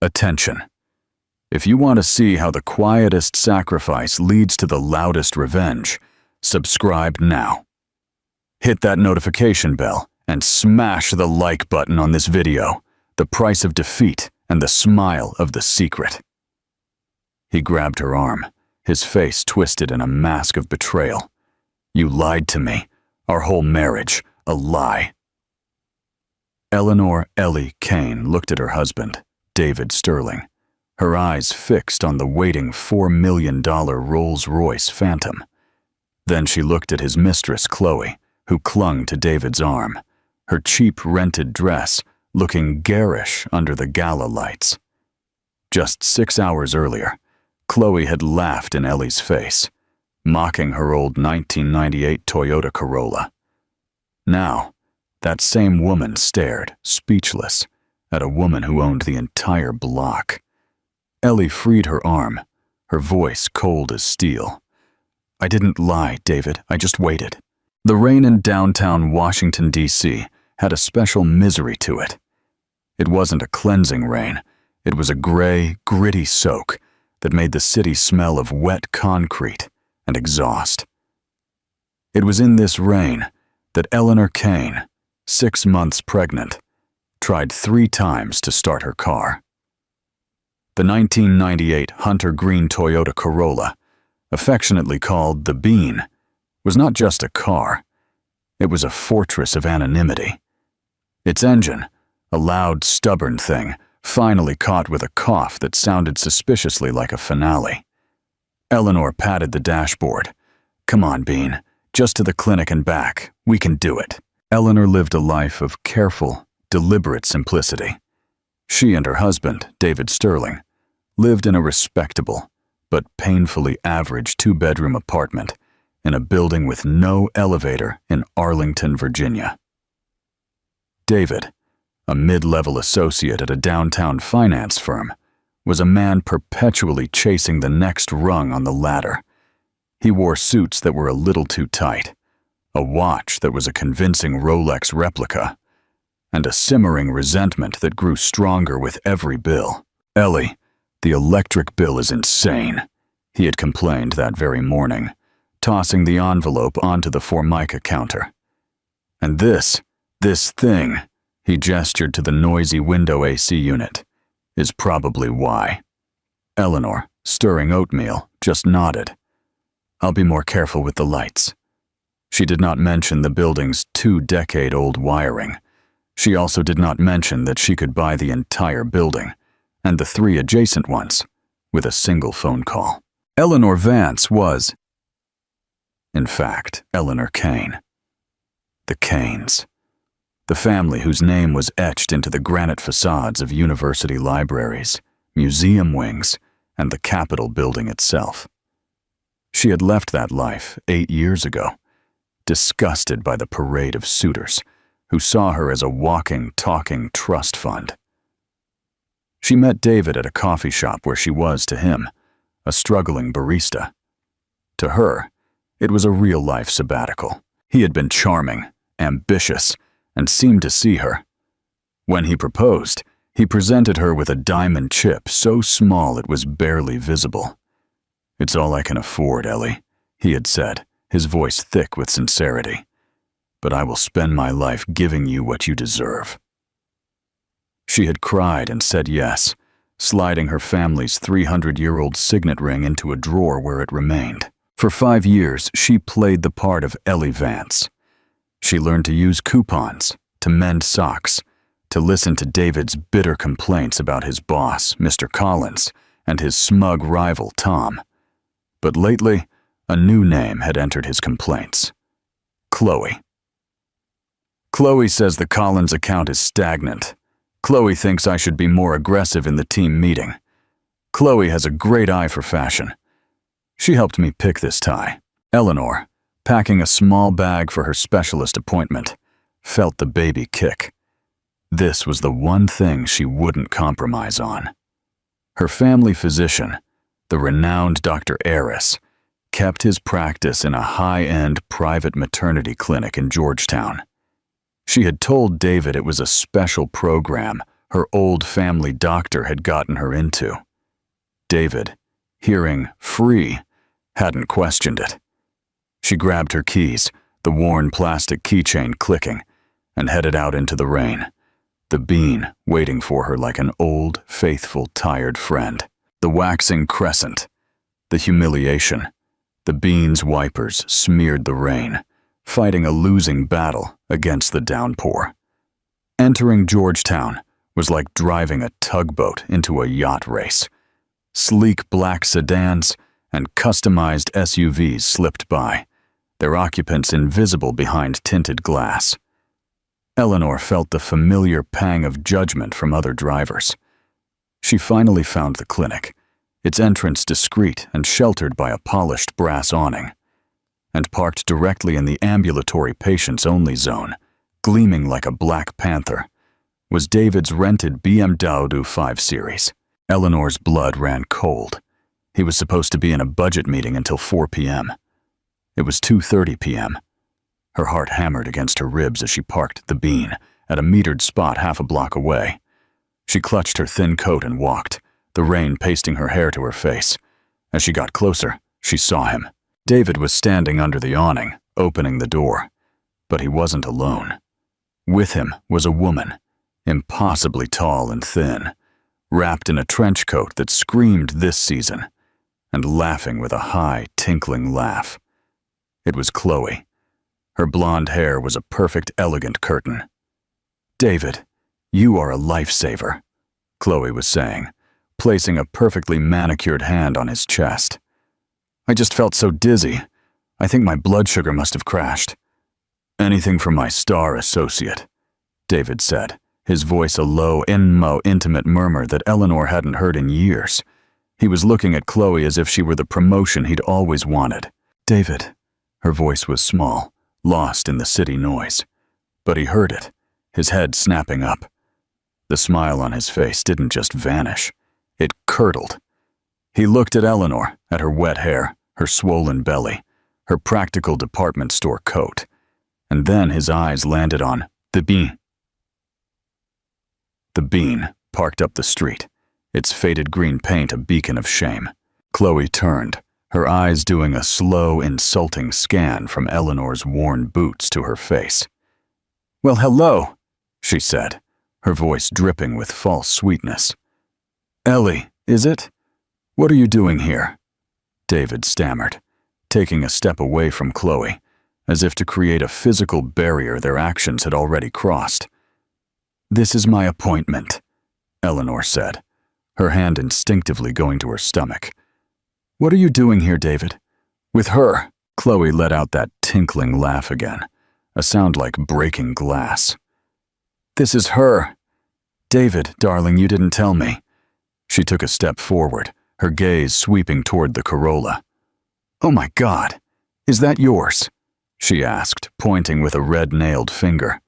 Attention. If you want to see how the quietest sacrifice leads to the loudest revenge, subscribe now. Hit that notification bell and smash the like button on this video, the price of defeat and the smile of the secret. He grabbed her arm, his face twisted in a mask of betrayal. You lied to me. Our whole marriage, a lie. Eleanor Ellie Kane looked at her husband, David Sterling, her eyes fixed on the waiting $4 million Rolls-Royce Phantom. Then she looked at his mistress, Chloe, who clung to David's arm, her cheap rented dress looking garish under the gala lights. Just 6 hours earlier, Chloe had laughed in Ellie's face, mocking her old 1998 Toyota Corolla. Now, that same woman stared, speechless, at a woman who owned the entire block. Ellie freed her arm, her voice cold as steel. I didn't lie, David, I just waited. The rain in downtown Washington, D.C. had a special misery to it. It wasn't a cleansing rain, it was a gray, gritty soak that made the city smell of wet concrete and exhaust. It was in this rain that Eleanor Kane, 6 months pregnant, tried 3 times to start her car. The 1998 Hunter Green Toyota Corolla, affectionately called the Bean, was not just a car. It was a fortress of anonymity. Its engine, a loud, stubborn thing, finally caught with a cough that sounded suspiciously like a finale. Eleanor patted the dashboard. Come on, Bean, just to the clinic and back. We can do it. Eleanor lived a life of careful, deliberate simplicity. She and her husband, David Sterling, lived in a respectable but painfully average 2-bedroom apartment in a building with no elevator in Arlington, Virginia. David, a mid-level associate at a downtown finance firm, was a man perpetually chasing the next rung on the ladder. He wore suits that were a little too tight, a watch that was a convincing Rolex replica, and a simmering resentment that grew stronger with every bill. Ellie, the electric bill is insane, he had complained that very morning, tossing the envelope onto the Formica counter. And this thing, he gestured to the noisy window AC unit, is probably why. Eleanor, stirring oatmeal, just nodded. I'll be more careful with the lights. She did not mention the building's 2-decade-old wiring. She also did not mention that she could buy the entire building, and the 3 adjacent ones, with a single phone call. Eleanor Vance was, in fact, Eleanor Kane. The Kanes. The family whose name was etched into the granite facades of university libraries, museum wings, and the Capitol building itself. She had left that life 8 years ago, disgusted by the parade of suitors who saw her as a walking, talking trust fund. She met David at a coffee shop where she was, to him, a struggling barista. To her, it was a real-life sabbatical. He had been charming, ambitious, and seemed to see her. When he proposed, he presented her with a diamond chip so small it was barely visible. It's all I can afford, Ellie, he had said, his voice thick with sincerity. But I will spend my life giving you what you deserve. She had cried and said yes, sliding her family's 300-year-old signet ring into a drawer where it remained. For 5 years, she played the part of Ellie Vance. She learned to use coupons, to mend socks, to listen to David's bitter complaints about his boss, Mr. Collins, and his smug rival, Tom. But lately, a new name had entered his complaints. Chloe. Chloe says the Collins account is stagnant. Chloe thinks I should be more aggressive in the team meeting. Chloe has a great eye for fashion. She helped me pick this tie. Eleanor, packing a small bag for her specialist appointment, felt the baby kick. This was the one thing she wouldn't compromise on. Her family physician, the renowned Dr. Aris, kept his practice in a high-end private maternity clinic in Georgetown. She had told David it was a special program her old family doctor had gotten her into. David, hearing free, hadn't questioned it. She grabbed her keys, the worn plastic keychain clicking, and headed out into the rain, the bean waiting for her like an old, faithful, tired friend. The waxing crescent, the humiliation, the bean's wipers smeared the rain, fighting a losing battle against the downpour. Entering Georgetown was like driving a tugboat into a yacht race. Sleek black sedans and customized SUVs slipped by, their occupants invisible behind tinted glass. Eleanor felt the familiar pang of judgment from other drivers. She finally found the clinic, its entrance discreet and sheltered by a polished brass awning, and parked directly in the ambulatory patients-only zone, gleaming like a Black Panther, was David's rented BMW 5 Series. Eleanor's blood ran cold. He was supposed to be in a budget meeting until 4 p.m. It was 2:30 p.m. Her heart hammered against her ribs as she parked the bean at a metered spot half a block away. She clutched her thin coat and walked, the rain pasting her hair to her face. As she got closer, she saw him. David was standing under the awning, opening the door. But he wasn't alone. With him was a woman, impossibly tall and thin, wrapped in a trench coat that screamed this season, and laughing with a high, tinkling laugh. It was Chloe. Her blonde hair was a perfect, elegant curtain. "David, you are a lifesaver," Chloe was saying, placing a perfectly manicured hand on his chest. "I just felt so dizzy. I think my blood sugar must have crashed." "Anything for my star associate," David said, his voice a low, intimate murmur that Eleanor hadn't heard in years. He was looking at Chloe as if she were the promotion he'd always wanted. "David," her voice was small, lost in the city noise. But he heard it, his head snapping up. The smile on his face didn't just vanish. It curdled. He looked at Eleanor, at her wet hair, her swollen belly, her practical department store coat, and then his eyes landed on the bean. The bean, parked up the street, its faded green paint a beacon of shame. Chloe turned, her eyes doing a slow, insulting scan from Eleanor's worn boots to her face. "Well, hello," she said, her voice dripping with false sweetness. "Ellie, is it? What are you doing here?" David stammered, taking a step away from Chloe, as if to create a physical barrier their actions had already crossed. "This is my appointment," Eleanor said, her hand instinctively going to her stomach. "What are you doing here, David?" "With her." Chloe let out that tinkling laugh again, a sound like breaking glass. "This is her." "David, darling, you didn't tell me." She took a step forward, her gaze sweeping toward the Corolla. "Oh my God, is that yours?" she asked, pointing with a red-nailed finger.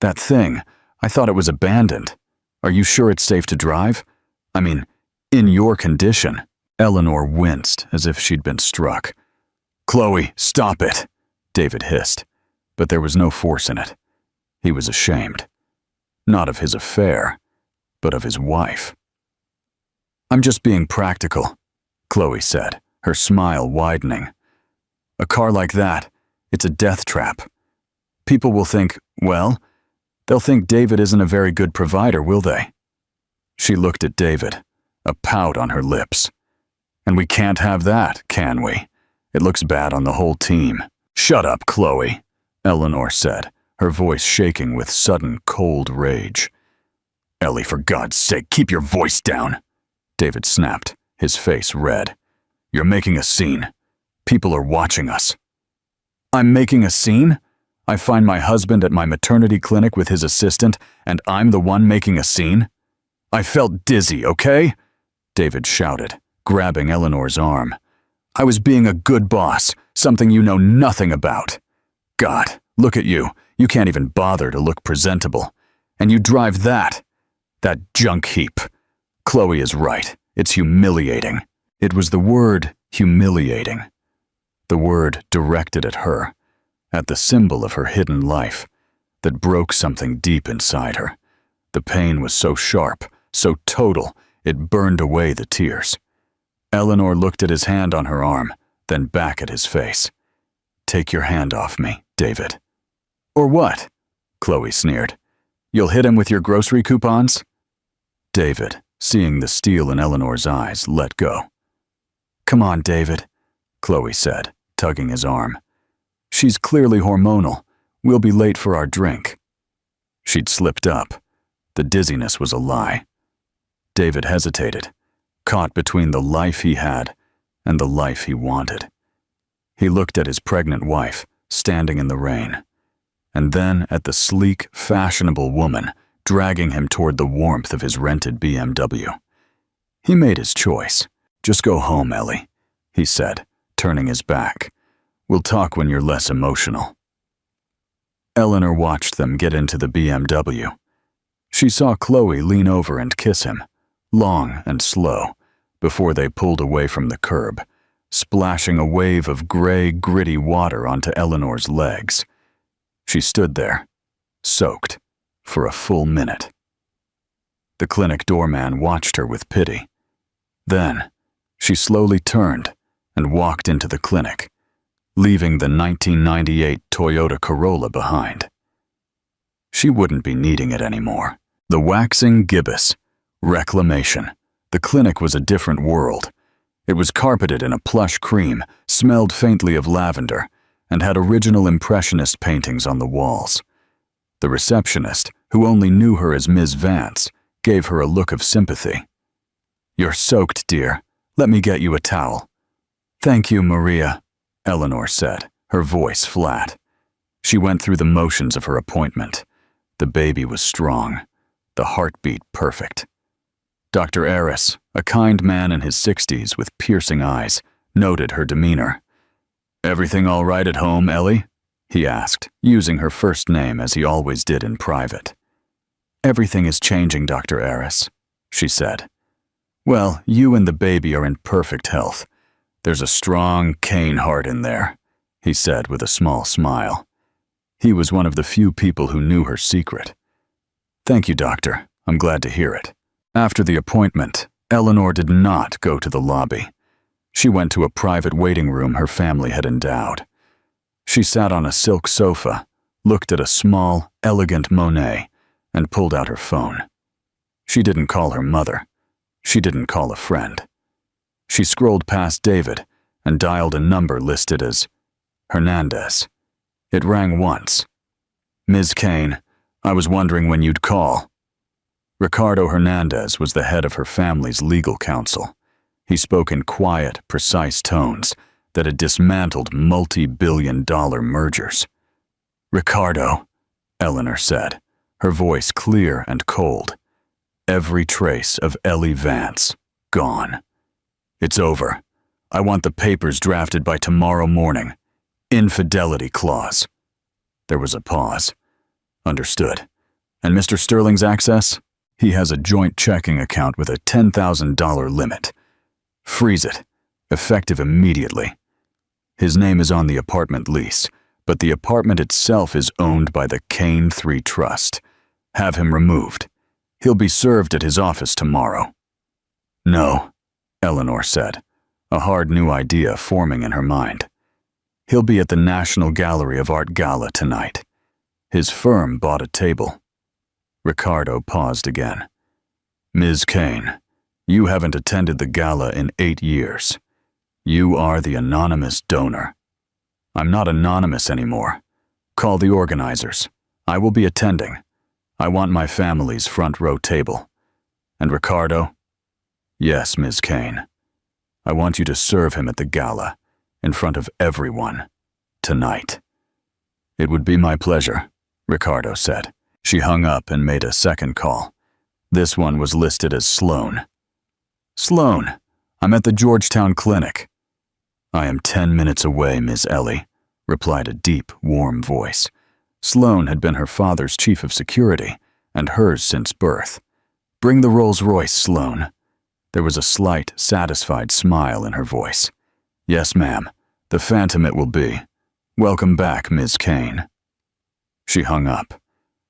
"That thing, I thought it was abandoned. Are you sure it's safe to drive? I mean, in your condition." Eleanor winced as if she'd been struck. "Chloe, stop it," David hissed, but there was no force in it. He was ashamed. Not of his affair, but of his wife. "I'm just being practical," Chloe said, her smile widening. "A car like that, it's a death trap. People will think, well, they'll think David isn't a very good provider, will they?" She looked at David, a pout on her lips. "And we can't have that, can we? It looks bad on the whole team." "Shut up, Chloe," Eleanor said, her voice shaking with sudden cold rage. "Ellie, for God's sake, keep your voice down," David snapped, his face red. "You're making a scene. People are watching us." "I'm making a scene? I find my husband at my maternity clinic with his assistant, and I'm the one making a scene? I felt dizzy, okay?" David shouted, grabbing Eleanor's arm. "I was being a good boss, something you know nothing about. God, look at you. You can't even bother to look presentable. And you drive that junk heap. Chloe is right. It's humiliating." It was the word humiliating. The word directed at her, at the symbol of her hidden life, that broke something deep inside her, The pain was so sharp, so total, it burned away the tears. Eleanor looked at his hand on her arm, then back at his face. "Take your hand off me, David." "Or what?" Chloe sneered. "You'll hit him with your grocery coupons?" David, seeing the steel in Eleanor's eyes, let go. "Come on, David," Chloe said, tugging his arm. "She's clearly hormonal. We'll be late for our drink." She'd slipped up. The dizziness was a lie. David hesitated, caught between the life he had and the life he wanted. He looked at his pregnant wife, standing in the rain, and then at the sleek, fashionable woman dragging him toward the warmth of his rented BMW. He made his choice. "Just go home, Ellie," he said, turning his back. "We'll talk when you're less emotional." Eleanor watched them get into the BMW. She saw Chloe lean over and kiss him, long and slow, before they pulled away from the curb, splashing a wave of gray, gritty water onto Eleanor's legs. She stood there, soaked, for a full minute. The clinic doorman watched her with pity. Then, she slowly turned and walked into the clinic, leaving the 1998 Toyota Corolla behind. She wouldn't be needing it anymore. The waxing gibbous, reclamation. The clinic was a different world. It was carpeted in a plush cream, smelled faintly of lavender, and had original impressionist paintings on the walls. The receptionist, who only knew her as Ms. Vance, gave her a look of sympathy. "You're soaked, dear. Let me get you a towel." "Thank you, Maria," Eleanor said, her voice flat. She went through the motions of her appointment. The baby was strong, the heartbeat perfect. Dr. Aris, a kind man in his 60s with piercing eyes, noted her demeanor. "Everything all right at home, Ellie?" he asked, using her first name as he always did in private. "Everything is changing, Dr. Aris," she said. "Well, you and the baby are in perfect health. There's a strong Cain heart in there," he said with a small smile. He was one of the few people who knew her secret. "Thank you, doctor. I'm glad to hear it." After the appointment, Eleanor did not go to the lobby. She went to a private waiting room her family had endowed. She sat on a silk sofa, looked at a small, elegant Monet, and pulled out her phone. She didn't call her mother. She didn't call a friend. She scrolled past David and dialed a number listed as Hernandez. It rang once. "Ms. Kane, I was wondering when you'd call." Ricardo Hernandez was the head of her family's legal counsel. He spoke in quiet, precise tones that had dismantled multi-billion-dollar mergers. "Ricardo," Eleanor said, her voice clear and cold. Every trace of Ellie Vance gone. "It's over. I want the papers drafted by tomorrow morning. Infidelity clause." There was a pause. "Understood. And Mr. Sterling's access? He has a joint checking account with a $10,000 limit. Freeze it, effective immediately. His name is on the apartment lease, but the apartment itself is owned by the Kane 3 Trust. Have him removed. He'll be served at his office tomorrow." "No," Eleanor said, a hard new idea forming in her mind. "He'll be at the National Gallery of Art Gala tonight. His firm bought a table." Ricardo paused again. "Ms. Kane, you haven't attended the gala in 8 years. You are the anonymous donor." "I'm not anonymous anymore. Call the organizers. I will be attending. I want my family's front row table. And Ricardo?" "Yes, Ms. Kane. I want you to serve him at the gala, in front of everyone, tonight." "It would be my pleasure," Ricardo said. She hung up and made a second call. This one was listed as Sloan. "Sloan, I'm at the Georgetown Clinic." "I am 10 minutes away, Miss Ellie," replied a deep, warm voice. Sloan had been her father's chief of security, and hers since birth. "Bring the Rolls-Royce, Sloan." There was a slight, satisfied smile in her voice. "Yes, ma'am. The Phantom it will be. Welcome back, Ms. Kane." She hung up.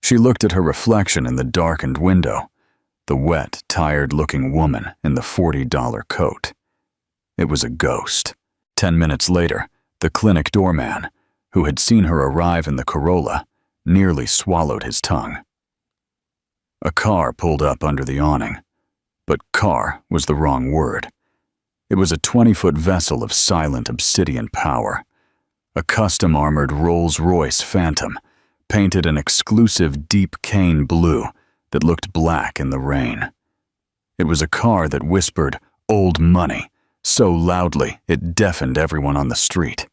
She looked at her reflection in the darkened window, the wet, tired-looking woman in the $40 coat. It was a ghost. 10 minutes later, the clinic doorman, who had seen her arrive in the Corolla, nearly swallowed his tongue. A car pulled up under the awning, but car was the wrong word. It was a 20-foot vessel of silent obsidian power, a custom-armored Rolls-Royce Phantom, painted an exclusive deep cane blue that looked black in the rain. It was a car that whispered, "Old money," so loudly it deafened everyone on the street.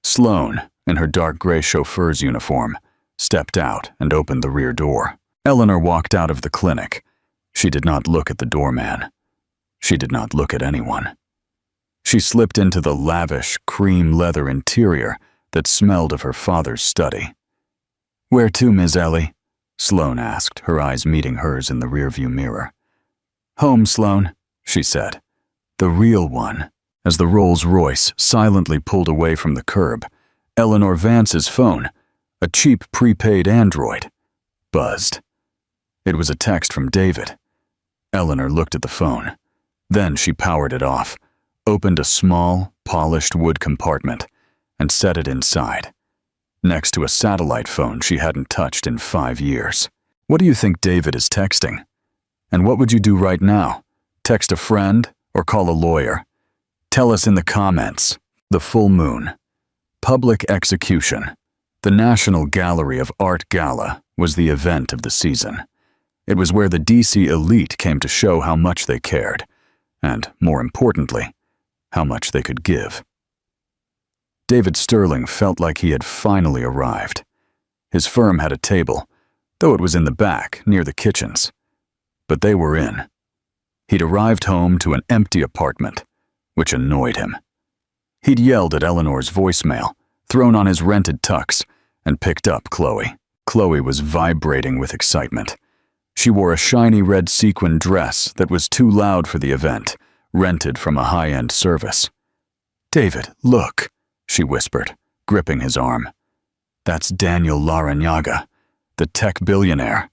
Sloane, in her dark gray chauffeur's uniform, stepped out and opened the rear door. Eleanor walked out of the clinic. She did not look at the doorman. She did not look at anyone. She slipped into the lavish, cream leather interior that smelled of her father's study. "Where to, Ms. Ellie?" Sloane asked, her eyes meeting hers in the rearview mirror. "Home, Sloane," she said. "The real one." As the Rolls-Royce silently pulled away from the curb, Eleanor Vance's phone, a cheap prepaid Android, buzzed. It was a text from David. Eleanor looked at the phone. Then she powered it off, opened a small, polished wood compartment, and set it inside, next to a satellite phone she hadn't touched in 5 years. "What do you think David is texting? And what would you do right now? Text a friend or call a lawyer? Tell us in the comments." The full moon. Public execution. The National Gallery of Art Gala was the event of the season. It was where the DC elite came to show how much they cared, and, more importantly, how much they could give. David Sterling felt like he had finally arrived. His firm had a table, though it was in the back, near the kitchens. But they were in. He'd arrived home to an empty apartment, which annoyed him. He'd yelled at Eleanor's voicemail, thrown on his rented tux, and picked up Chloe. Chloe was vibrating with excitement. She wore a shiny red sequin dress that was too loud for the event, rented from a high-end service. "David, look," she whispered, gripping his arm. "That's Daniel Larrañaga, the tech billionaire.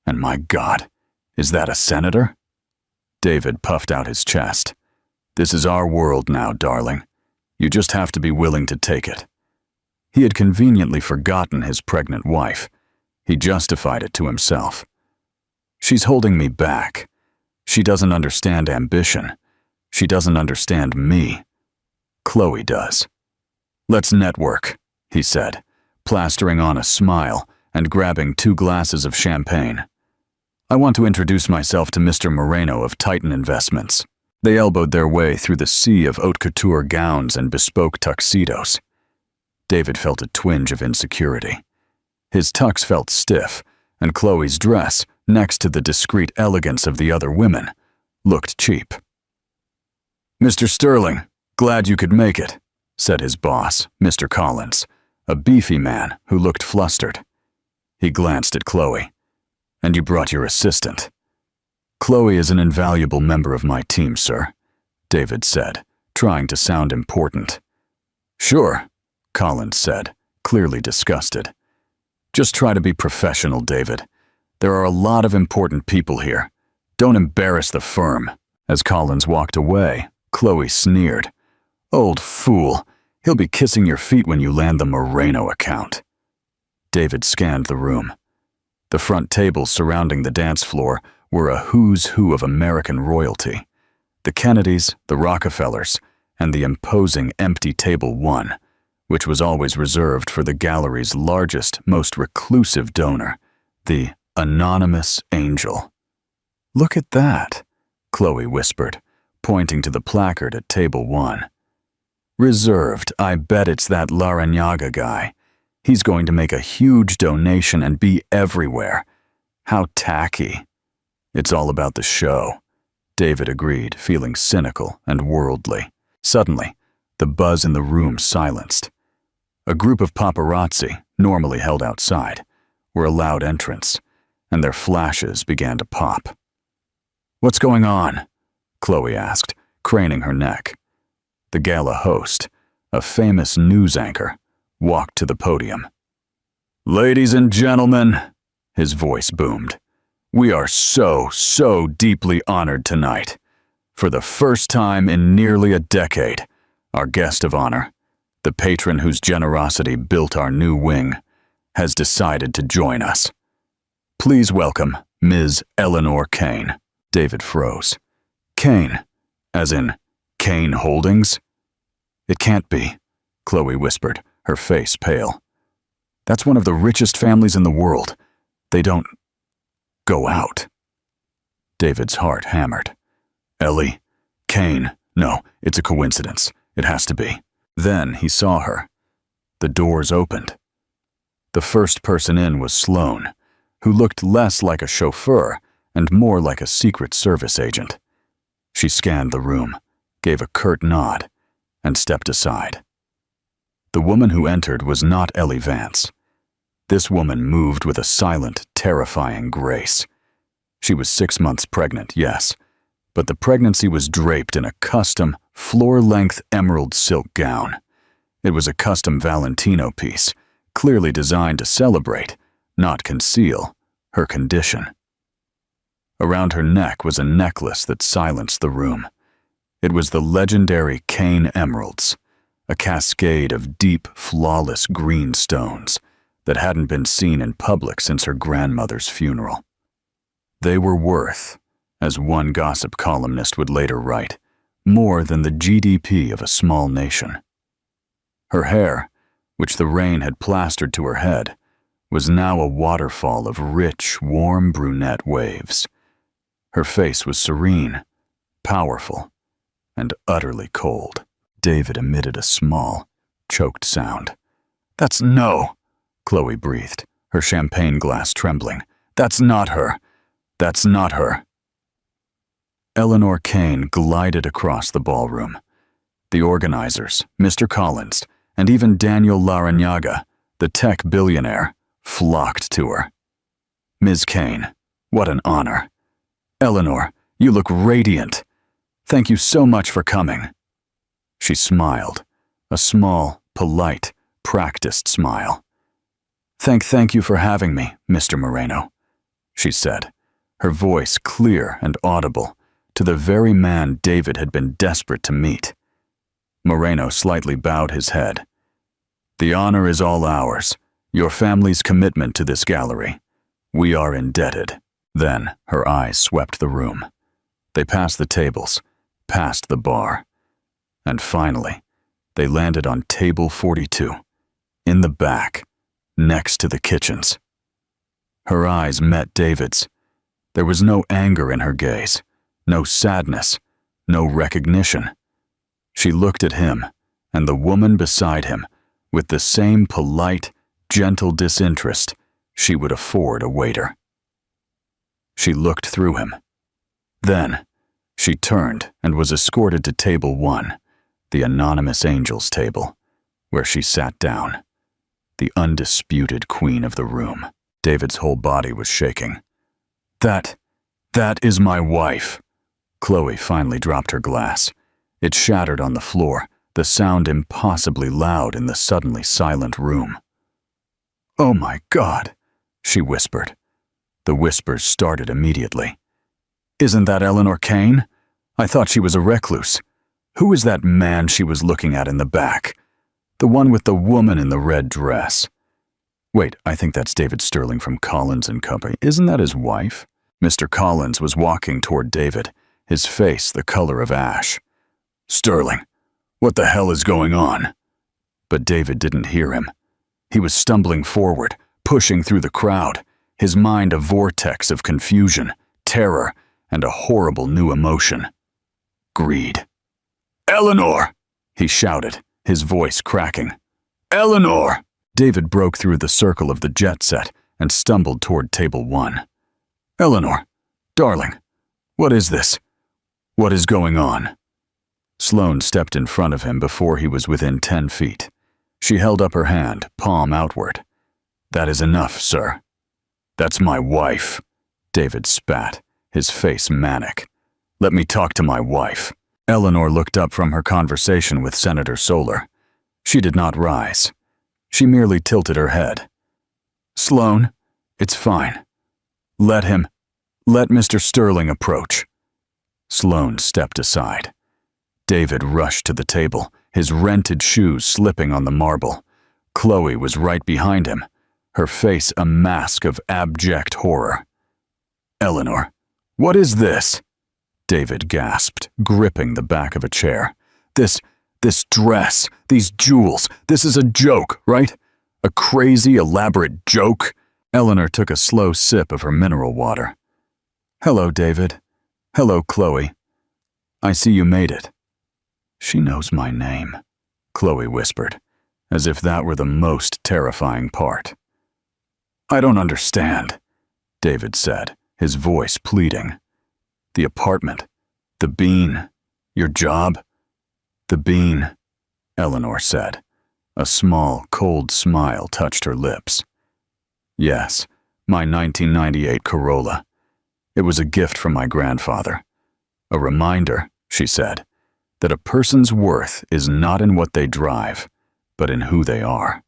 And my God, is that a senator?" David puffed out his chest. "This is our world now, darling. You just have to be willing to take it." He had conveniently forgotten his pregnant wife. He justified it to himself. "She's holding me back. She doesn't understand ambition. She doesn't understand me. Chloe does." "Let's network," he said, plastering on a smile and grabbing 2 glasses of champagne. "I want to introduce myself to Mr. Moreno of Titan Investments." They elbowed their way through the sea of haute couture gowns and bespoke tuxedos. David felt a twinge of insecurity. His tux felt stiff, and Chloe's dress, next to the discreet elegance of the other women, looked cheap. "Mr. Sterling, glad you could make it," said his boss, Mr. Collins, a beefy man who looked flustered. He glanced at Chloe. "And you brought your assistant." "Chloe is an invaluable member of my team, sir," David said, trying to sound important. "Sure," Collins said, clearly disgusted. "Just try to be professional, David. There are a lot of important people here. Don't embarrass the firm." As Collins walked away, Chloe sneered. "Old fool, he'll be kissing your feet when you land the Moreno account." David scanned the room. The front tables surrounding the dance floor were a who's who of American royalty. The Kennedys, the Rockefellers, and the imposing empty table 1, which was always reserved for the gallery's largest, most reclusive donor, the Anonymous Angel. "Look at that," Chloe whispered, pointing to the placard at table 1. "Reserved, I bet it's that Larrañaga guy. He's going to make a huge donation and be everywhere. How tacky." "It's all about the show," David agreed, feeling cynical and worldly. Suddenly, the buzz in the room silenced. A group of paparazzi, normally held outside, were allowed entrance, and their flashes began to pop. "What's going on?" Chloe asked, craning her neck. The gala host, a famous news anchor, walked to the podium. Ladies and gentlemen, his voice boomed. We are so deeply honored tonight. For the first time in nearly a decade, our guest of honor, the patron whose generosity built our new wing, has decided to join us. Please welcome Ms. Eleanor Kane. David froze. Kane, as in Kane Holdings? It can't be, Chloe whispered, her face pale. That's one of the richest families in the world. They don't go out. David's heart hammered. Ellie, Kane, no, it's a coincidence. It has to be. Then he saw her. The doors opened. The first person in was Sloane, who looked less like a chauffeur and more like a Secret Service agent. She scanned the room, gave a curt nod, and stepped aside. The woman who entered was not Ellie Vance. This woman moved with a silent, terrifying grace. She was 6 months pregnant, yes, but the pregnancy was draped in a custom, floor-length emerald silk gown. It was a custom Valentino piece, clearly designed to celebrate, not conceal, her condition. Around her neck was a necklace that silenced the room. It was the legendary Kane emeralds, a cascade of deep, flawless green stones that hadn't been seen in public since her grandmother's funeral. They were worth, as one gossip columnist would later write, more than the GDP of a small nation. Her hair, which the rain had plastered to her head, was now a waterfall of rich, warm brunette waves. Her face was serene, powerful, and utterly cold. David emitted a small, choked sound. "That's no," Chloe breathed, her champagne glass trembling. "That's not her. That's not her." Eleanor Kane glided across the ballroom. The organizers, Mr. Collins, and even Daniel Larrañaga, the tech billionaire, flocked to her. "Ms. Kane, what an honor. Eleanor, you look radiant. Thank you so much for coming." She smiled, a small, polite, practiced smile. Thank you for having me, Mr. Moreno," she said, her voice clear and audible, to the very man David had been desperate to meet. Moreno slightly bowed his head. "The honor is all ours, your family's commitment to this gallery. We are indebted." Then her eyes swept the room. They passed the tables, past the bar, and finally, they landed on table 42, in the back, next to the kitchens. Her eyes met David's. There was no anger in her gaze, no sadness, no recognition. She looked at him and the woman beside him with the same polite, gentle disinterest she would afford a waiter. She looked through him. Then, she turned and was escorted to table 1, the anonymous angel's table, where she sat down, the undisputed queen of the room. David's whole body was shaking. That is my wife." Chloe finally dropped her glass. It shattered on the floor, the sound impossibly loud in the suddenly silent room. "Oh my God," she whispered. The whispers started immediately. "Isn't that Eleanor Kane? I thought she was a recluse. Who is that man she was looking at in the back? The one with the woman in the red dress. Wait, I think that's David Sterling from Collins and Company. Isn't that his wife?" Mr. Collins was walking toward David, his face the color of ash. "Sterling, what the hell is going on?" But David didn't hear him. He was stumbling forward, pushing through the crowd, his mind a vortex of confusion, terror, and a horrible new emotion. Greed. "Eleanor!" he shouted, his voice cracking. "Eleanor!" David broke through the circle of the jet set and stumbled toward table 1. "Eleanor, darling, what is this? What is going on?" Sloane stepped in front of him before he was within 10 feet. She held up her hand, palm outward. "That is enough, sir." "That's my wife," David spat, his face manic. "Let me talk to my wife." Eleanor looked up from her conversation with Senator Solar. She did not rise. She merely tilted her head. Sloane, it's fine. Let Mr. Sterling approach. Sloane stepped aside. David rushed to the table, his rented shoes slipping on the marble. Chloe was right behind him, her face a mask of abject horror. Eleanor, what is this? David gasped, gripping the back of a chair. This dress, these jewels, this is a joke, right? A crazy, elaborate joke? Eleanor took a slow sip of her mineral water. Hello, David. Hello, Chloe. I see you made it. She knows my name, Chloe whispered, as if that were the most terrifying part. I don't understand, David said, his voice pleading. The apartment, the bean, your job. The bean, Eleanor said. A small, cold smile touched her lips. Yes, my 1998 Corolla. It was a gift from my grandfather. A reminder, she said, that a person's worth is not in what they drive, but in who they are.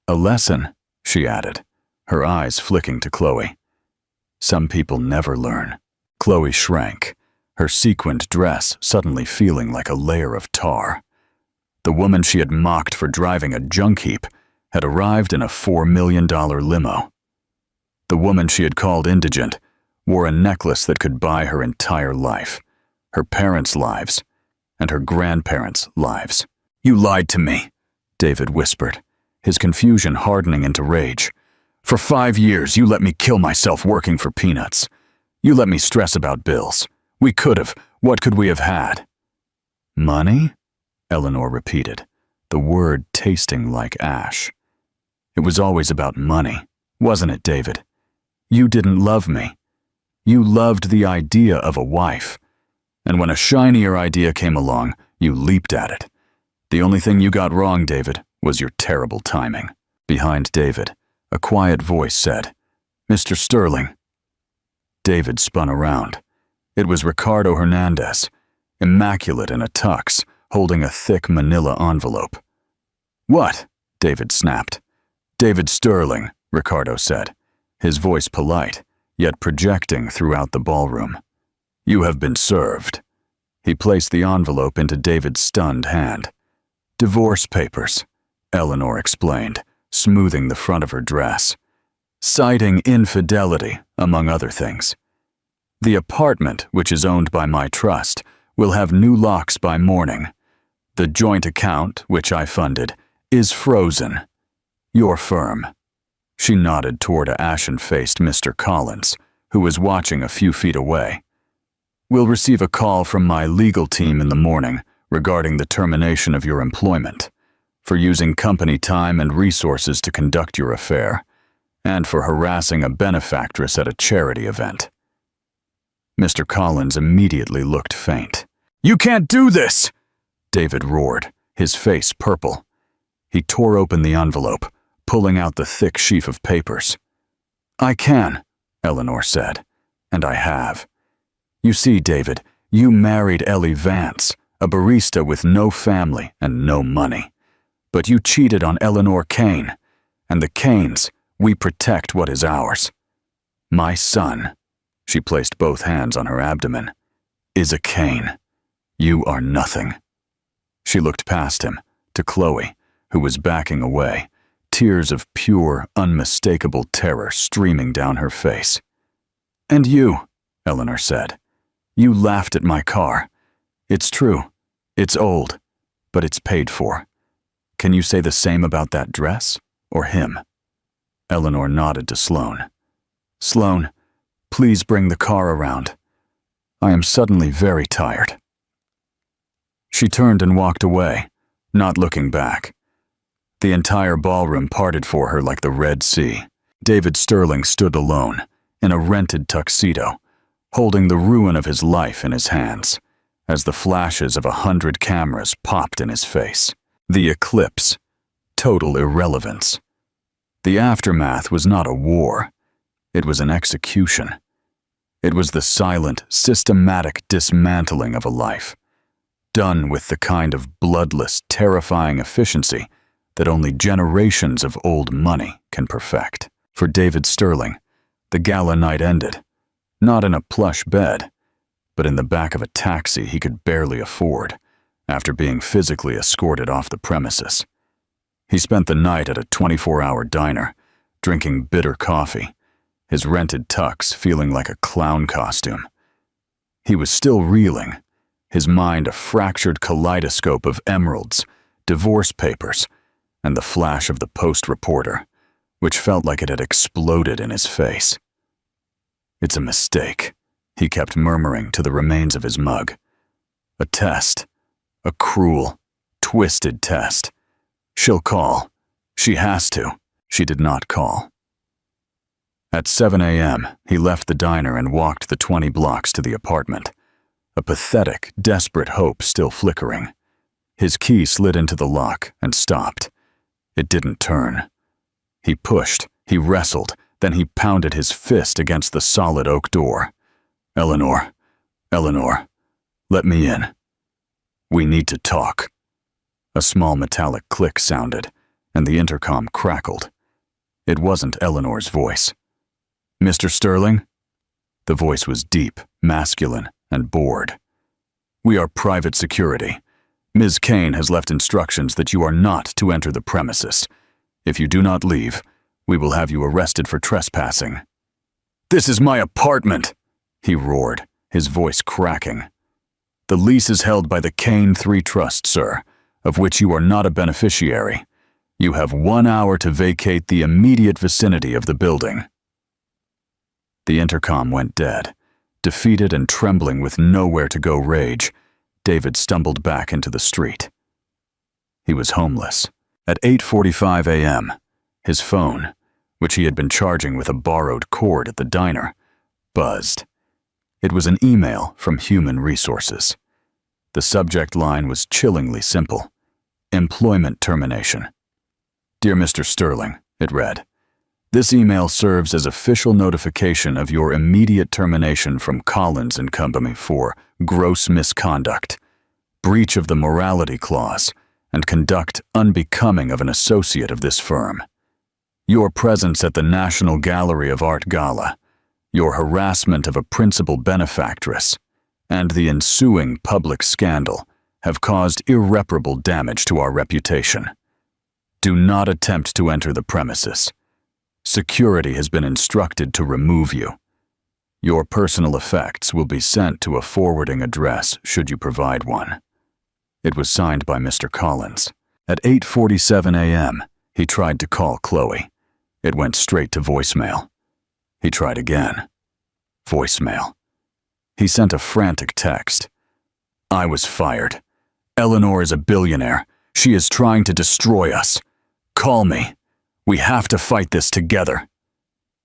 A lesson, she added, her eyes flicking to Chloe. Some people never learn. Chloe shrank, her sequined dress suddenly feeling like a layer of tar. The woman she had mocked for driving a junk heap had arrived in a $4 million limo. The woman she had called indigent wore a necklace that could buy her entire life, her parents' lives, and her grandparents' lives. You lied to me, David whispered, his confusion hardening into rage. For 5 years, you let me kill myself working for peanuts. You let me stress about bills. We could have. What could we have had? Money? Eleanor repeated, the word tasting like ash. It was always about money, wasn't it, David? You didn't love me. You loved the idea of a wife. And when a shinier idea came along, you leaped at it. The only thing you got wrong, David, was your terrible timing. Behind David, a quiet voice said, Mr. Sterling. David spun around. It was Ricardo Hernandez, immaculate in a tux, holding a thick manila envelope. What? David snapped. David Sterling, Ricardo said, his voice polite, yet projecting throughout the ballroom. You have been served. He placed the envelope into David's stunned hand. Divorce papers, Eleanor explained, smoothing the front of her dress. Citing infidelity, among other things. The apartment, which is owned by my trust, will have new locks by morning. The joint account, which I funded, is frozen. Your firm. She nodded toward a ashen-faced Mr. Collins, who was watching a few feet away. Will receive a call from my legal team in the morning regarding the termination of your employment, for using company time and resources to conduct your affair, and for harassing a benefactress at a charity event. Mr. Collins immediately looked faint. You can't do this! David roared, his face purple. He tore open the envelope, pulling out the thick sheaf of papers. I can, Eleanor said, and I have. You see, David, you married Ellie Vance, a barista with no family and no money. But you cheated on Eleanor Kane, and the Kanes, we protect what is ours. My son, she placed both hands on her abdomen, is a Kane. You are nothing. She looked past him, to Chloe, who was backing away, tears of pure, unmistakable terror streaming down her face. And you, Eleanor said, you laughed at my car. It's true. It's old, but it's paid for. Can you say the same about that dress, or him? Eleanor nodded to Sloane. Sloane, please bring the car around. I am suddenly very tired. She turned and walked away, not looking back. The entire ballroom parted for her like the Red Sea. David Sterling stood alone, in a rented tuxedo, holding the ruin of his life in his hands, as the flashes of 100 cameras popped in his face. The eclipse. Total irrelevance. The aftermath was not a war. It was an execution. It was the silent, systematic dismantling of a life, done with the kind of bloodless, terrifying efficiency that only generations of old money can perfect. For David Sterling, the gala night ended, not in a plush bed, but in the back of a taxi he could barely afford, after being physically escorted off the premises. He spent the night at a 24-hour diner, drinking bitter coffee, his rented tux feeling like a clown costume. He was still reeling, his mind a fractured kaleidoscope of emeralds, divorce papers, and the flash of the Post reporter, which felt like it had exploded in his face. "It's a mistake," he kept murmuring to the remains of his mug. "A test. A cruel, twisted test. She'll call. She has to." She did not call. At 7 a.m., he left the diner and walked the 20 blocks to the apartment, a pathetic, desperate hope still flickering. His key slid into the lock and stopped. It didn't turn. He pushed, he wrestled, then he pounded his fist against the solid oak door. "Eleanor, Eleanor, let me in. We need to talk." A small metallic click sounded, and the intercom crackled. It wasn't Eleanor's voice. "Mr. Sterling?" The voice was deep, masculine, and bored. "We are private security. Ms. Kane has left instructions that you are not to enter the premises. If you do not leave, we will have you arrested for trespassing." "This is my apartment!" he roared, his voice cracking. "The lease is held by the Kane 3 Trust, sir, of which you are not a beneficiary. You have 1 hour to vacate the immediate vicinity of the building." The intercom went dead. Defeated and trembling with nowhere-to-go rage, David stumbled back into the street. He was homeless. At 8:45 a.m., his phone, which he had been charging with a borrowed cord at the diner, buzzed. It was an email from Human Resources. The subject line was chillingly simple: employment termination. "Dear Mr. Sterling," it read, "this email serves as official notification of your immediate termination from Collins & Company for gross misconduct, breach of the morality clause, and conduct unbecoming of an associate of this firm. Your presence at the National Gallery of Art Gala, your harassment of a principal benefactress, and the ensuing public scandal have caused irreparable damage to our reputation. Do not attempt to enter the premises. Security has been instructed to remove you. Your personal effects will be sent to a forwarding address should you provide one." It was signed by Mr. Collins. At 8:47 a.m., he tried to call Chloe. It went straight to voicemail. He tried again. Voicemail. He sent a frantic text. "I was fired. Eleanor is a billionaire. She is trying to destroy us. Call me. We have to fight this together."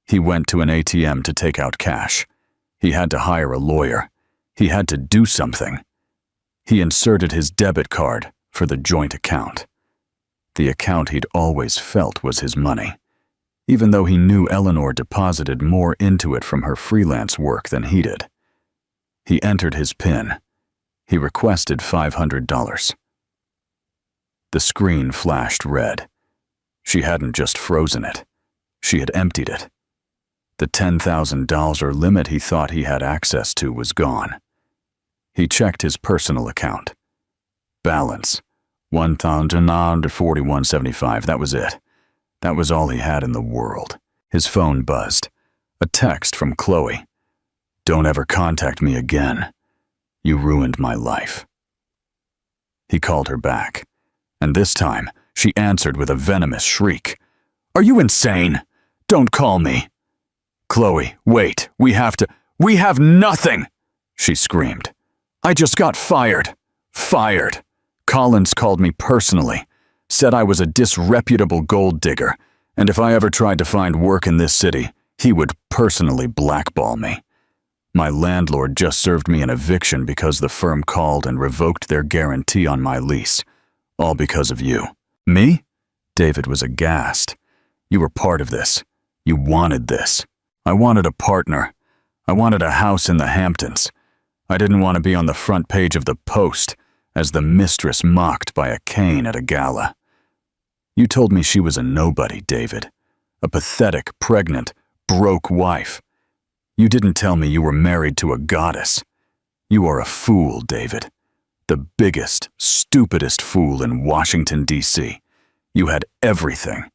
He went to an ATM to take out cash. He had to hire a lawyer. He had to do something. He inserted his debit card for the joint account. The account he'd always felt was his money, even though he knew Eleanor deposited more into it from her freelance work than he did. He entered his PIN. He requested $500. The screen flashed red. She hadn't just frozen it. She had emptied it. The $10,000 limit he thought he had access to was gone. He checked his personal account. Balance, $1,941.75. That was it. That was all he had in the world. His phone buzzed. A text from Chloe. "Don't ever contact me again. You ruined my life." He called her back, and this time she answered with a venomous shriek. "Are you insane? Don't call me." "Chloe, wait, we have nothing!" she screamed. "I just got fired. Fired. Collins called me personally, said I was a disreputable gold digger, and if I ever tried to find work in this city, he would personally blackball me. My landlord just served me an eviction because the firm called and revoked their guarantee on my lease, all because of you." "Me?" David was aghast. "You were part of this. You wanted this. I wanted a partner. I wanted a house in the Hamptons. I didn't want to be on the front page of the Post as the mistress mocked by a Kane at a gala. You told me she was a nobody, David. A pathetic, pregnant, broke wife. You didn't tell me you were married to a goddess. You are a fool, David. The biggest, stupidest fool in Washington, D.C. You had everything,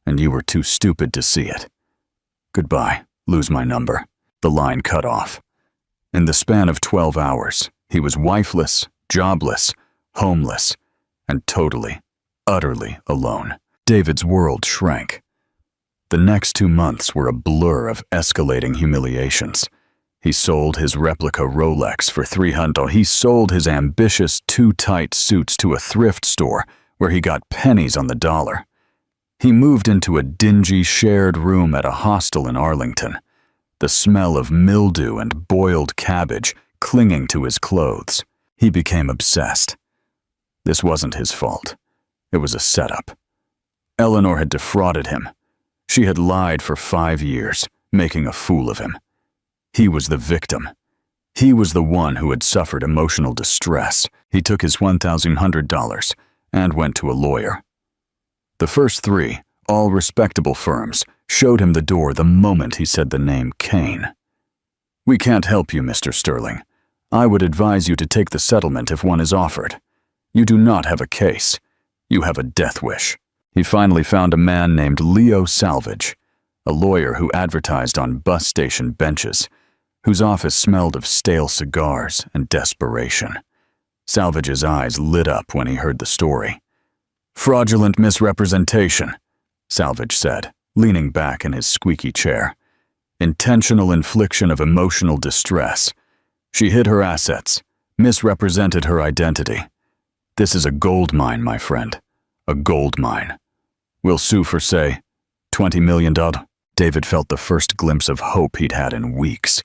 and you were too stupid to see it. Goodbye. Lose my number. The line cut off. In the span of 12 hours, he was wifeless, jobless, homeless, and totally, utterly alone. David's world shrank. The next 2 months were a blur of escalating humiliations. He sold his replica Rolex for $300. He sold his ambitious too-tight suits to a thrift store where he got pennies on the dollar. He moved into a dingy shared room at a hostel in Arlington, the smell of mildew and boiled cabbage clinging to his clothes. He became obsessed. This wasn't his fault. It was a setup. Eleanor had defrauded him. She had lied for 5 years, making a fool of him. He was the victim. He was the one who had suffered emotional distress. He took his $1,100 and went to a lawyer. The first 3, all respectable firms, showed him the door the moment he said the name Kane. "We can't help you, Mr. Sterling. I would advise you to take the settlement if one is offered. You do not have a case. You have a death wish." He finally found a man named Leo Salvage, a lawyer who advertised on bus station benches, whose office smelled of stale cigars and desperation. Salvage's eyes lit up when he heard the story. "Fraudulent misrepresentation," Salvage said, leaning back in his squeaky chair. "Intentional infliction of emotional distress. She hid her assets, misrepresented her identity. This is a gold mine, my friend. A gold mine. We'll sue for, say, $20 million. David felt the first glimpse of hope he'd had in weeks.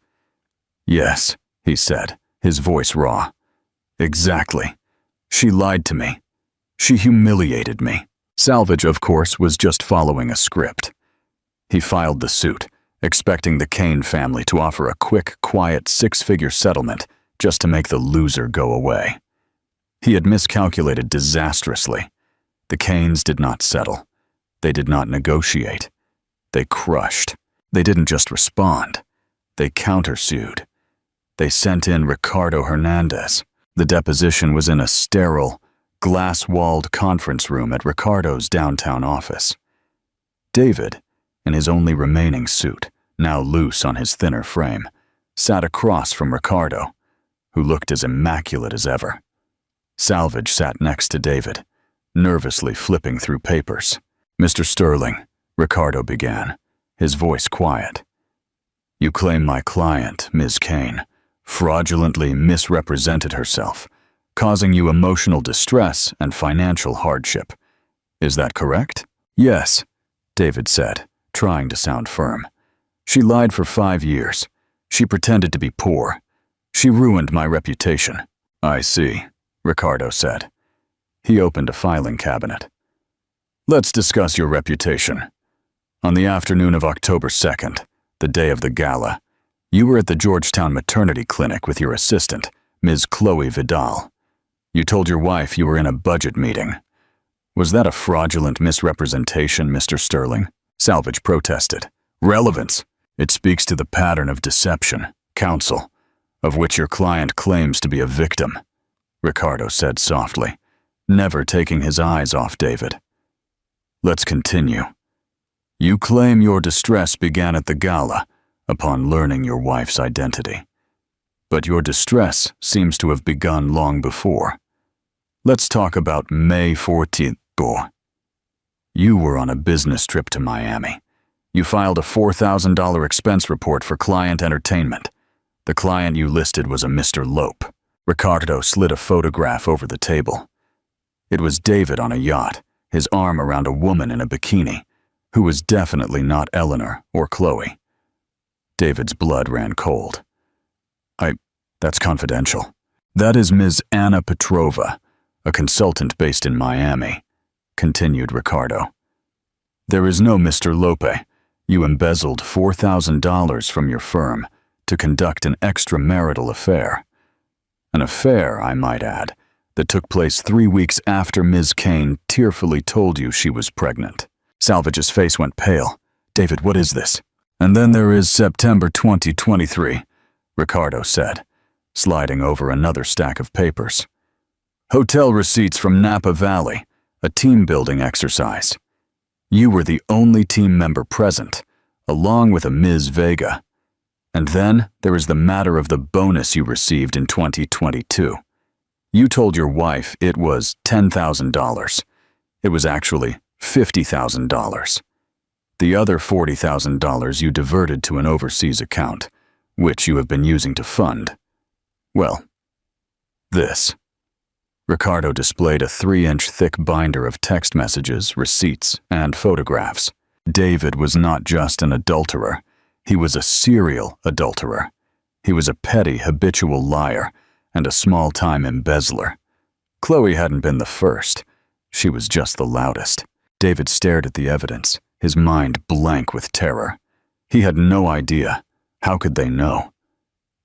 "Yes," he said, his voice raw. "Exactly. She lied to me. She humiliated me." Salvage, of course, was just following a script. He filed the suit, expecting the Kane family to offer a quick, quiet 6-figure settlement just to make the loser go away. He had miscalculated disastrously. The Kanes did not settle. They did not negotiate. They crushed. They didn't just respond. They countersued. They sent in Ricardo Hernandez. The deposition was in a sterile, glass-walled conference room at Ricardo's downtown office. David, in his only remaining suit, now loose on his thinner frame, sat across from Ricardo, who looked as immaculate as ever. Salvage sat next to David, nervously flipping through papers. "Mr. Sterling," Ricardo began, his voice quiet. "You claim my client, Ms. Kane, fraudulently misrepresented herself, causing you emotional distress and financial hardship. Is that correct?" "Yes," David said, trying to sound firm. "She lied for 5 years. She pretended to be poor. She ruined my reputation." "I see," Ricardo said. He opened a filing cabinet. "Let's discuss your reputation. On the afternoon of October 2nd, the day of the gala, you were at the Georgetown maternity clinic with your assistant, Ms. Chloe Vidal. You told your wife you were in a budget meeting. Was that a fraudulent misrepresentation, Mr. Sterling?" Salvage protested. "Relevance. It speaks to the pattern of deception, counsel, of which your client claims to be a victim," Ricardo said softly, never taking his eyes off David. "Let's continue. You claim your distress began at the gala, upon learning your wife's identity. But your distress seems to have begun long before. Let's talk about May 14th. You were on a business trip to Miami. You filed a $4,000 expense report for client entertainment. The client you listed was a Mr. Lope." Ricardo slid a photograph over the table. It was David on a yacht, his arm around a woman in a bikini, who was definitely not Eleanor or Chloe. David's blood ran cold. That's confidential. That is Ms. Anna Petrova, a consultant based in Miami," continued Ricardo. "There is no Mr. Lope. You embezzled $4,000 from your firm to conduct an extramarital affair. An affair, I might add, that took place 3 weeks after Ms. Kane tearfully told you she was pregnant. Salvage's face went pale. David, what is this? And then there is September 2023, Ricardo said, sliding over another stack of papers. Hotel receipts from Napa Valley, a team-building exercise. You were the only team member present, along with a Ms. Vega. And then there is the matter of the bonus you received in 2022. You told your wife it was $10,000. It was actually $50,000. The other $40,000 you diverted to an overseas account, which you have been using to fund. Well, this. Ricardo displayed a 3-inch thick binder of text messages, receipts, and photographs. David was not just an adulterer. He was a serial adulterer. He was a petty, habitual liar and a small-time embezzler. Chloe hadn't been the first. She was just the loudest. David stared at the evidence, his mind blank with terror. He had no idea. How could they know?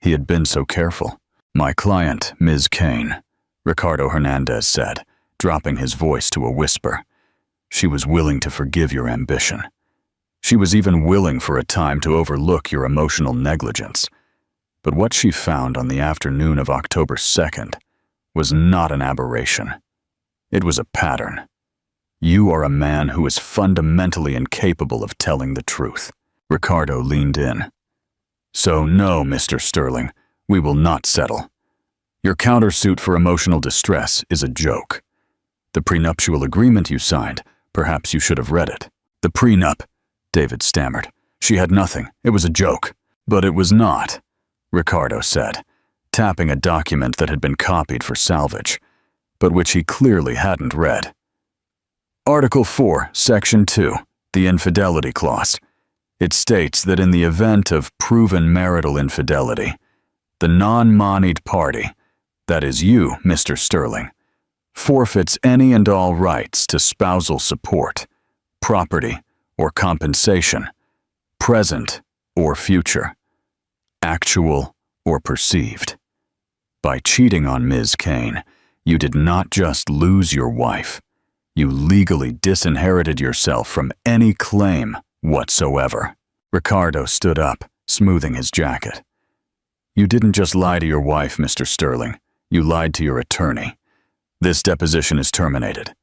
He had been so careful. My client, Ms. Kane, Ricardo Hernandez said, dropping his voice to a whisper. She was willing to forgive your ambition. She was even willing for a time to overlook your emotional negligence. But what she found on the afternoon of October 2nd was not an aberration. It was a pattern. You are a man who is fundamentally incapable of telling the truth. Ricardo leaned in. So no, Mr. Sterling, we will not settle. Your countersuit for emotional distress is a joke. The prenuptial agreement you signed, perhaps you should have read it. The prenup, David stammered. She had nothing. It was a joke. But it was not, Ricardo said, tapping a document that had been copied for salvage, but which he clearly hadn't read. Article 4, Section 2, the Infidelity Clause. It states that in the event of proven marital infidelity, the non-moneyed party, that is you, Mr. Sterling, forfeits any and all rights to spousal support, property, or compensation, present or future, actual or perceived. By cheating on Ms. Kane, you did not just lose your wife, you legally disinherited yourself from any claim whatsoever. Ricardo stood up, smoothing his jacket. You didn't just lie to your wife, Mr. Sterling. You lied to your attorney. This deposition is terminated.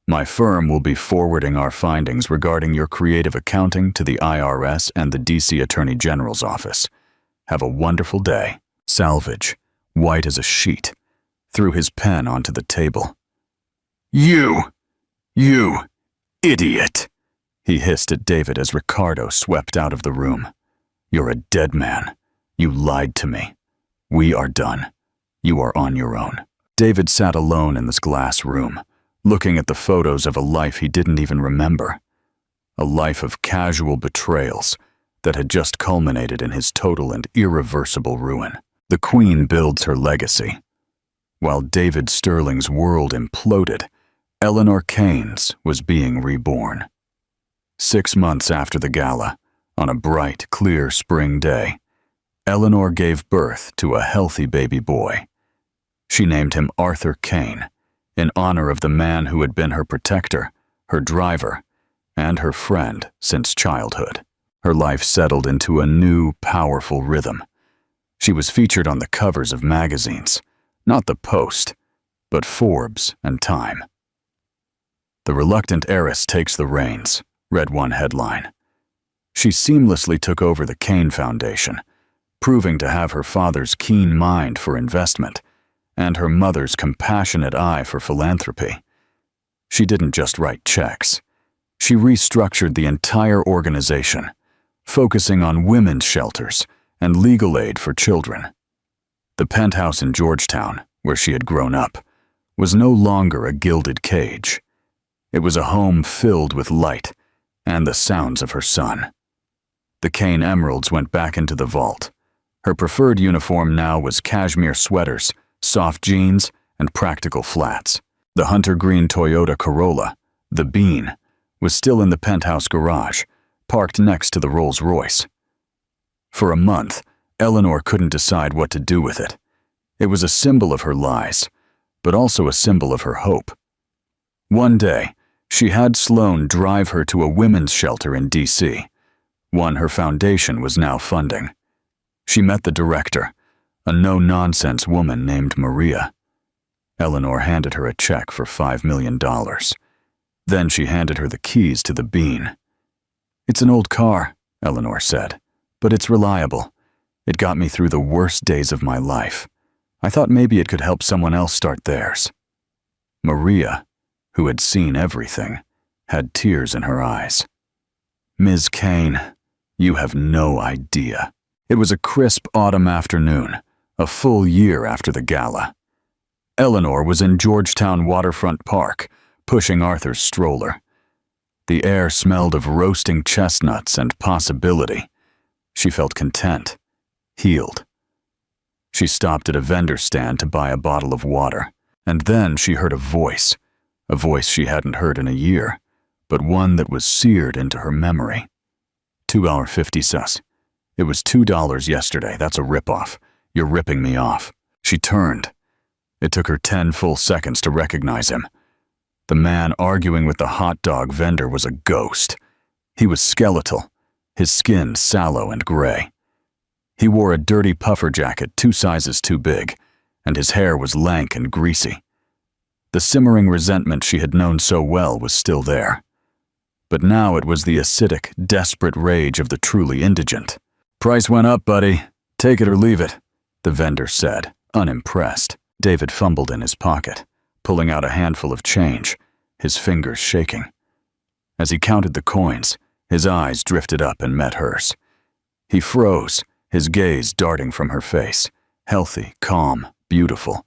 My firm will be forwarding our findings regarding your creative accounting to the IRS and the DC Attorney General's office. Have a wonderful day. Salvage, white as a sheet, threw his pen onto the table. You idiot, he hissed at David as Ricardo swept out of the room. You're a dead man. You lied to me. We are done. You are on your own. David sat alone in this glass room, looking at the photos of a life he didn't even remember. A life of casual betrayals that had just culminated in his total and irreversible ruin. The Queen builds her legacy. While David Sterling's world imploded, Eleanor Kane's was being reborn. 6 months after the gala, on a bright, clear spring day, Eleanor gave birth to a healthy baby boy. She named him Arthur Kane, in honor of the man who had been her protector, her driver, and her friend since childhood. Her life settled into a new, powerful rhythm. She was featured on the covers of magazines, not the Post, but Forbes and Time. The reluctant heiress takes the reins, read one headline. She seamlessly took over the Kane Foundation, proving to have her father's keen mind for investment and her mother's compassionate eye for philanthropy. She didn't just write checks. She restructured the entire organization, focusing on women's shelters and legal aid for children. The penthouse in Georgetown, where she had grown up, was no longer a gilded cage. It was a home filled with light and the sounds of her son. The Kane emeralds went back into the vault. Her preferred uniform now was cashmere sweaters, soft jeans, and practical flats. The hunter green Toyota Corolla, the Bean, was still in the penthouse garage, parked next to the Rolls Royce. For a month, Eleanor couldn't decide what to do with it. It was a symbol of her lies, but also a symbol of her hope. One day, she had Sloan drive her to a women's shelter in D.C., one her foundation was now funding. She met the director, a no-nonsense woman named Maria. Eleanor handed her a check for $5 million. Then she handed her the keys to the Bean. "It's an old car," Eleanor said, "but it's reliable. It got me through the worst days of my life. I thought maybe it could help someone else start theirs." Maria, who had seen everything, had tears in her eyes. "Ms. Kane, you have no idea." It was a crisp autumn afternoon, a full year after the gala. Eleanor was in Georgetown Waterfront Park, pushing Arthur's stroller. The air smelled of roasting chestnuts and possibility. She felt content, healed. She stopped at a vendor stand to buy a bottle of water, and then she heard a voice she hadn't heard in a year, but one that was seared into her memory. $2.50. "It was $2 yesterday. That's a ripoff. You're ripping me off." She turned. It took her 10 full seconds to recognize him. The man arguing with the hot dog vendor was a ghost. He was skeletal, his skin sallow and gray. He wore a dirty puffer jacket 2 sizes too big, and his hair was lank and greasy. The simmering resentment she had known so well was still there. But now it was the acidic, desperate rage of the truly indigent. "Price went up, buddy. Take it or leave it," the vendor said, unimpressed. David fumbled in his pocket, pulling out a handful of change, his fingers shaking. As he counted the coins, his eyes drifted up and met hers. He froze, his gaze darting from her face, healthy, calm, beautiful,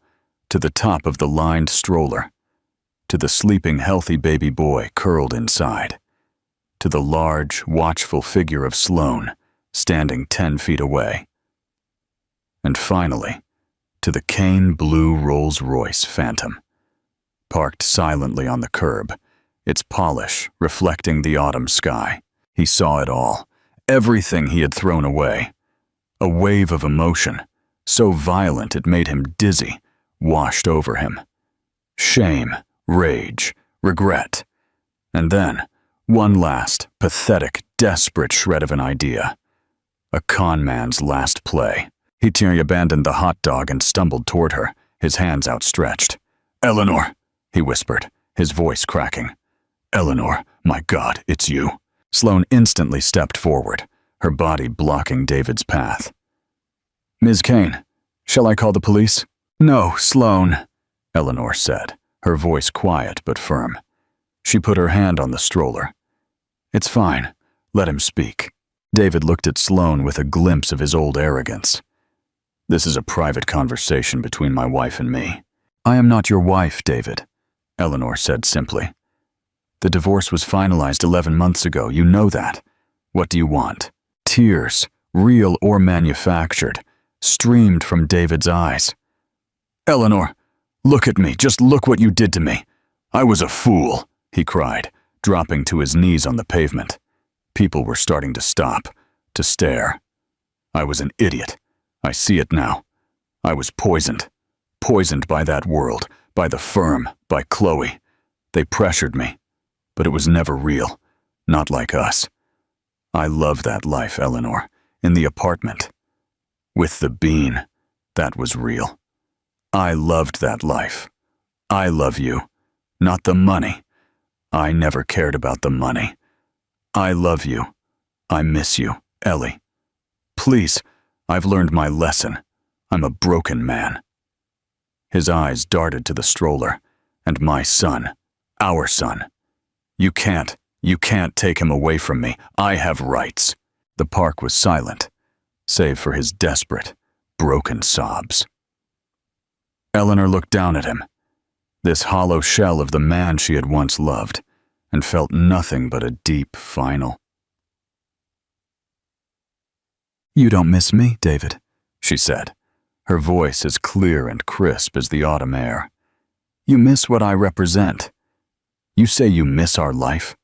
to the top of the lined stroller, to the sleeping, healthy baby boy curled inside, to the large, watchful figure of Sloan, standing 10 feet away. And finally, to the Kane blue Rolls-Royce Phantom, parked silently on the curb, its polish reflecting the autumn sky. He saw it all, everything he had thrown away. A wave of emotion, so violent it made him dizzy, washed over him. Shame, rage, regret, and then one last, pathetic, desperate shred of an idea. A con man's last play. He abandoned the hot dog and stumbled toward her, his hands outstretched. "Eleanor," he whispered, his voice cracking. "Eleanor, my God, it's you." Sloan instantly stepped forward, her body blocking David's path. "Ms. Kane, shall I call the police?" "No, Sloan," Eleanor said, her voice quiet but firm. She put her hand on the stroller. "It's fine. Let him speak." David looked at Sloan with a glimpse of his old arrogance. "This is a private conversation between my wife and me." "I am not your wife, David," Eleanor said simply. "The divorce was finalized 11 months ago. You know that. What do you want?" Tears, real or manufactured, streamed from David's eyes. "Eleanor, look at me. Just look what you did to me. I was a fool," he cried, dropping to his knees on the pavement. People were starting to stop, to stare. "I was an idiot. I see it now. I was poisoned. Poisoned by that world, by the firm, by Chloe. They pressured me. But it was never real. Not like us. I love that life, Eleanor, in the apartment. With the Bean, that was real. I loved that life. I love you. Not the money. I never cared about the money. I love you. I miss you, Ellie. Please, I've learned my lesson. I'm a broken man." His eyes darted to the stroller. "And my son. Our son. You can't take him away from me. I have rights." The park was silent, save for his desperate, broken sobs. Eleanor looked down at him, this hollow shell of the man she had once loved, and felt nothing but a deep, final. "You don't miss me, David," she said, her voice as clear and crisp as the autumn air. "You miss what I represent. You say you miss our life?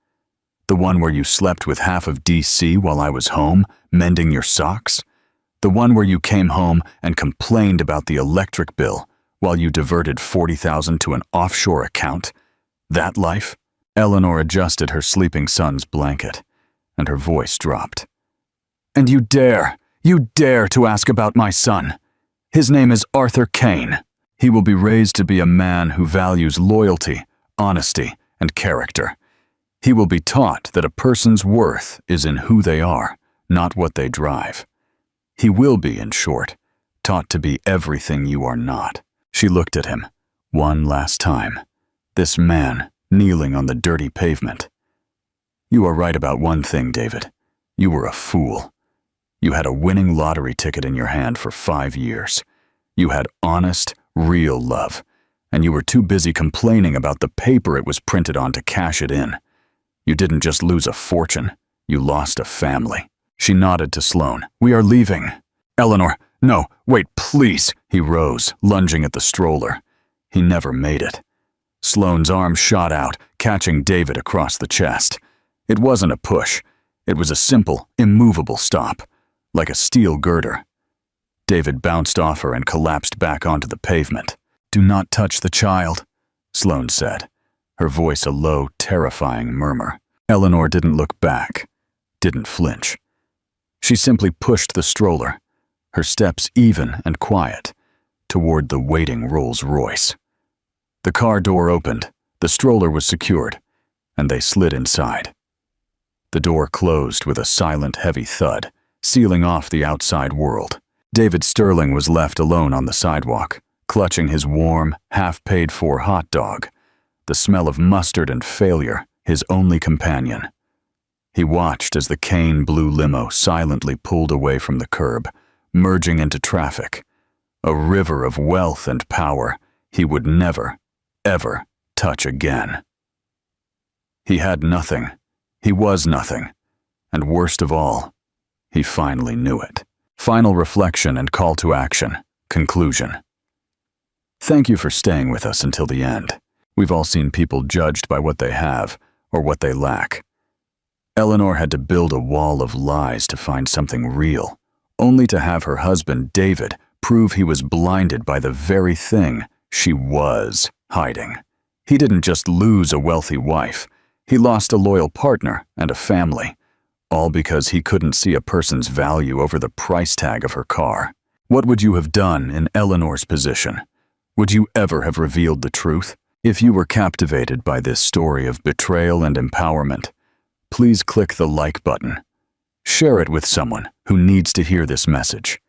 The one where you slept with half of D.C. while I was home, mending your socks? The one where you came home and complained about the electric bill, while you diverted $40,000 to an offshore account? That life? Eleanor adjusted her sleeping son's blanket, and her voice dropped. And you dare to ask about my son. His name is Arthur Kane. He will be raised to be a man who values loyalty, honesty, and character. He will be taught that a person's worth is in who they are, not what they drive. He will be, in short, taught to be everything you are not. She looked at him, one last time. This man, kneeling on the dirty pavement. You are right about one thing, David. You were a fool. You had a winning lottery ticket in your hand for 5 years. You had honest, real love, and you were too busy complaining about the paper it was printed on to cash it in. You didn't just lose a fortune, you lost a family. She nodded to Sloane. We are leaving. Eleanor, no, wait, please. He rose, lunging at the stroller. He never made it. Sloane's arm shot out, catching David across the chest. It wasn't a push. It was a simple, immovable stop, like a steel girder. David bounced off her and collapsed back onto the pavement. Do not touch the child, Sloane said, her voice a low, terrifying murmur. Eleanor didn't look back, didn't flinch. She simply pushed the stroller, her steps even and quiet, toward the waiting Rolls-Royce. The car door opened, the stroller was secured, and they slid inside. The door closed with a silent, heavy thud, sealing off the outside world. David Sterling was left alone on the sidewalk, clutching his warm, half-paid-for hot dog, the smell of mustard and failure, his only companion. He watched as the Kane blue limo silently pulled away from the curb, merging into traffic, a river of wealth and power he would never, ever touch again. He had nothing. He was nothing. And worst of all, he finally knew it. Final reflection and call to action. Conclusion. Thank you for staying with us until the end. We've all seen people judged by what they have or what they lack. Eleanor had to build a wall of lies to find something real, only to have her husband, David, prove he was blinded by the very thing she was hiding. He didn't just lose a wealthy wife. He lost a loyal partner and a family, all because he couldn't see a person's value over the price tag of her car. What would you have done in Eleanor's position? Would you ever have revealed the truth? If you were captivated by this story of betrayal and empowerment, please click the like button. Share it with someone who needs to hear this message.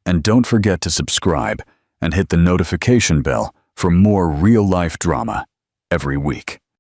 And don't forget to subscribe and hit the notification bell for more real-life drama every week.